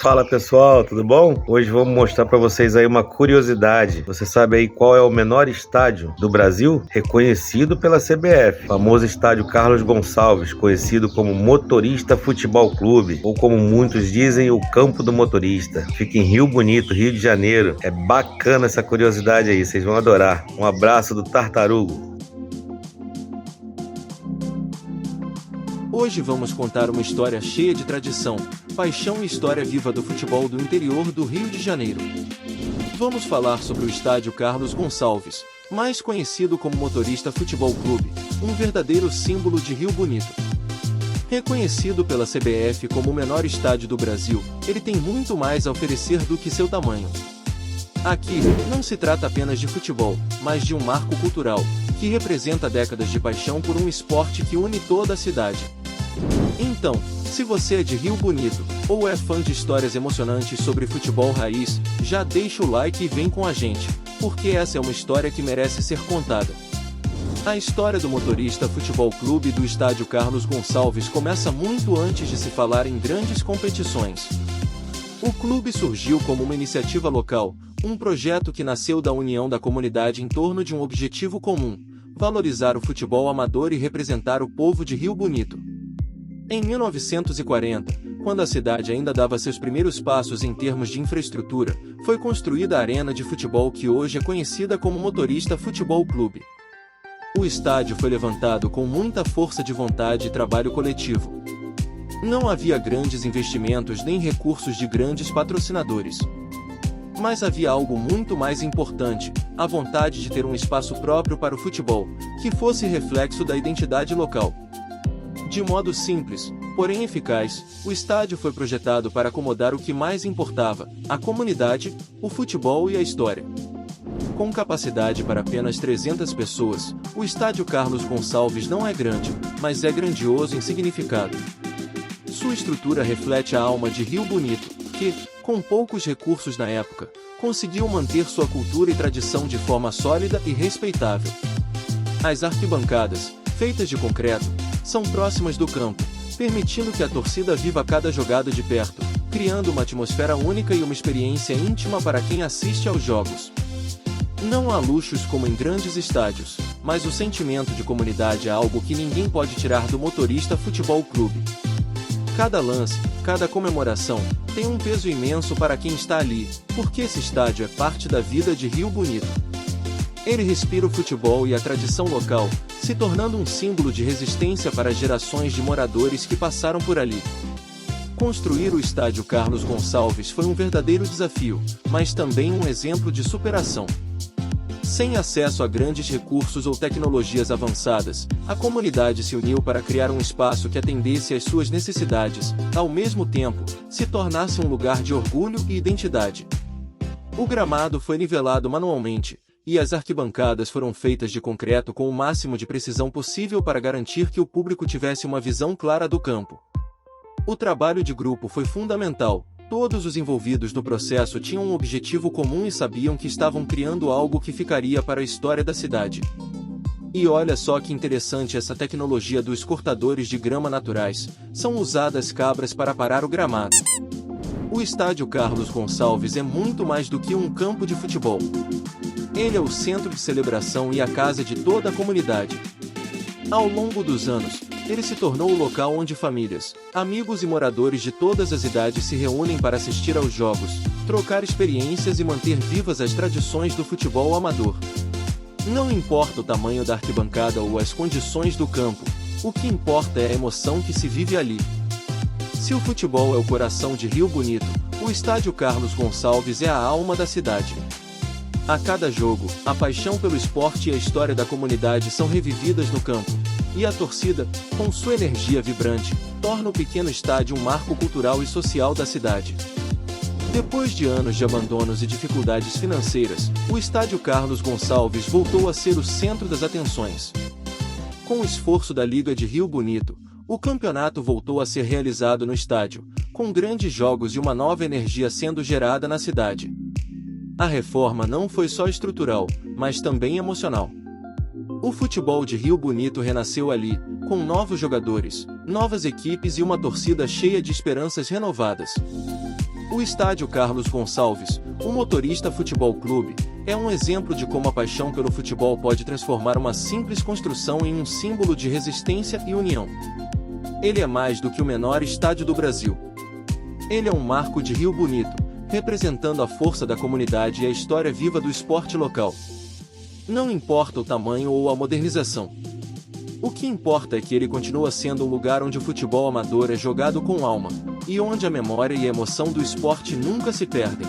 Fala pessoal, tudo bom? Hoje vamos mostrar para vocês aí uma curiosidade. Você sabe aí qual é o menor estádio do Brasil? Reconhecido pela CBF, famoso estádio Carlos Gonçalves, conhecido como Motorista Futebol Clube, ou como muitos dizem, o Campo do Motorista. Fica em Rio Bonito, Rio de Janeiro. É bacana essa curiosidade aí, vocês vão adorar. Um abraço do Tartarugo. Hoje vamos contar uma história cheia de tradição, paixão e história viva do futebol do interior do Rio de Janeiro. Vamos falar sobre o estádio Carlos Gonçalves, mais conhecido como Motorista Futebol Clube, um verdadeiro símbolo de Rio Bonito. Reconhecido pela CBF como o menor estádio do Brasil, ele tem muito mais a oferecer do que seu tamanho. Aqui, não se trata apenas de futebol, mas de um marco cultural, que representa décadas de paixão por um esporte que une toda a cidade. Então, se você é de Rio Bonito, ou é fã de histórias emocionantes sobre futebol raiz, já deixa o like e vem com a gente, porque essa é uma história que merece ser contada. A história do Motorista Futebol Clube do estádio Carlos Gonçalves começa muito antes de se falar em grandes competições. O clube surgiu como uma iniciativa local, um projeto que nasceu da união da comunidade em torno de um objetivo comum: valorizar o futebol amador e representar o povo de Rio Bonito. Em 1940, quando a cidade ainda dava seus primeiros passos em termos de infraestrutura, foi construída a arena de futebol que hoje é conhecida como Motorista Futebol Clube. O estádio foi levantado com muita força de vontade e trabalho coletivo. Não havia grandes investimentos nem recursos de grandes patrocinadores. Mas havia algo muito mais importante: a vontade de ter um espaço próprio para o futebol, que fosse reflexo da identidade local. De modo simples, porém eficaz, o estádio foi projetado para acomodar o que mais importava: a comunidade, o futebol e a história. Com capacidade para apenas 300 pessoas, o estádio Carlos Gonçalves não é grande, mas é grandioso em significado. Sua estrutura reflete a alma de Rio Bonito, que, com poucos recursos na época, conseguiu manter sua cultura e tradição de forma sólida e respeitável. As arquibancadas, feitas de concreto, são próximas do campo, permitindo que a torcida viva cada jogada de perto, criando uma atmosfera única e uma experiência íntima para quem assiste aos jogos. Não há luxos como em grandes estádios, mas o sentimento de comunidade é algo que ninguém pode tirar do Motorista Futebol Clube. Cada lance, cada comemoração, tem um peso imenso para quem está ali, porque esse estádio é parte da vida de Rio Bonito. Ele respira o futebol e a tradição local, se tornando um símbolo de resistência para gerações de moradores que passaram por ali. Construir o estádio Carlos Gonçalves foi um verdadeiro desafio, mas também um exemplo de superação. Sem acesso a grandes recursos ou tecnologias avançadas, a comunidade se uniu para criar um espaço que atendesse às suas necessidades, ao mesmo tempo, se tornasse um lugar de orgulho e identidade. O gramado foi nivelado manualmente, e as arquibancadas foram feitas de concreto com o máximo de precisão possível para garantir que o público tivesse uma visão clara do campo. O trabalho de grupo foi fundamental. Todos os envolvidos no processo tinham um objetivo comum e sabiam que estavam criando algo que ficaria para a história da cidade. E olha só que interessante essa tecnologia dos cortadores de grama naturais. São usadas cabras para parar o gramado. O estádio Carlos Gonçalves é muito mais do que um campo de futebol. Ele é o centro de celebração e a casa de toda a comunidade. Ao longo dos anos, ele se tornou o local onde famílias, amigos e moradores de todas as idades se reúnem para assistir aos jogos, trocar experiências e manter vivas as tradições do futebol amador. Não importa o tamanho da arquibancada ou as condições do campo, o que importa é a emoção que se vive ali. Se o futebol é o coração de Rio Bonito, o estádio Carlos Gonçalves é a alma da cidade. A cada jogo, a paixão pelo esporte e a história da comunidade são revividas no campo, e a torcida, com sua energia vibrante, torna o pequeno estádio um marco cultural e social da cidade. Depois de anos de abandonos e dificuldades financeiras, o estádio Carlos Gonçalves voltou a ser o centro das atenções. Com o esforço da Liga de Rio Bonito, o campeonato voltou a ser realizado no estádio, com grandes jogos e uma nova energia sendo gerada na cidade. A reforma não foi só estrutural, mas também emocional. O futebol de Rio Bonito renasceu ali, com novos jogadores, novas equipes e uma torcida cheia de esperanças renovadas. O Estádio Carlos Gonçalves, o Motorista Futebol Clube, é um exemplo de como a paixão pelo futebol pode transformar uma simples construção em um símbolo de resistência e união. Ele é mais do que o menor estádio do Brasil. Ele é um marco de Rio Bonito, representando a força da comunidade e a história viva do esporte local. Não importa o tamanho ou a modernização. O que importa é que ele continua sendo um lugar onde o futebol amador é jogado com alma, e onde a memória e a emoção do esporte nunca se perdem.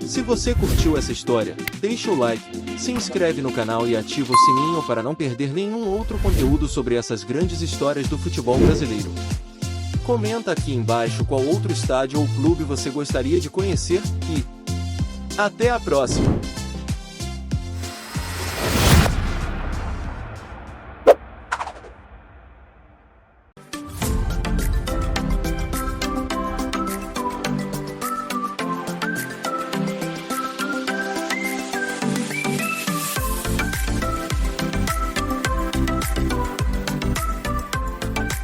Se você curtiu essa história, deixa o like, se inscreve no canal e ativa o sininho para não perder nenhum outro conteúdo sobre essas grandes histórias do futebol brasileiro. Comenta aqui embaixo qual outro estádio ou clube você gostaria de conhecer e até a próxima!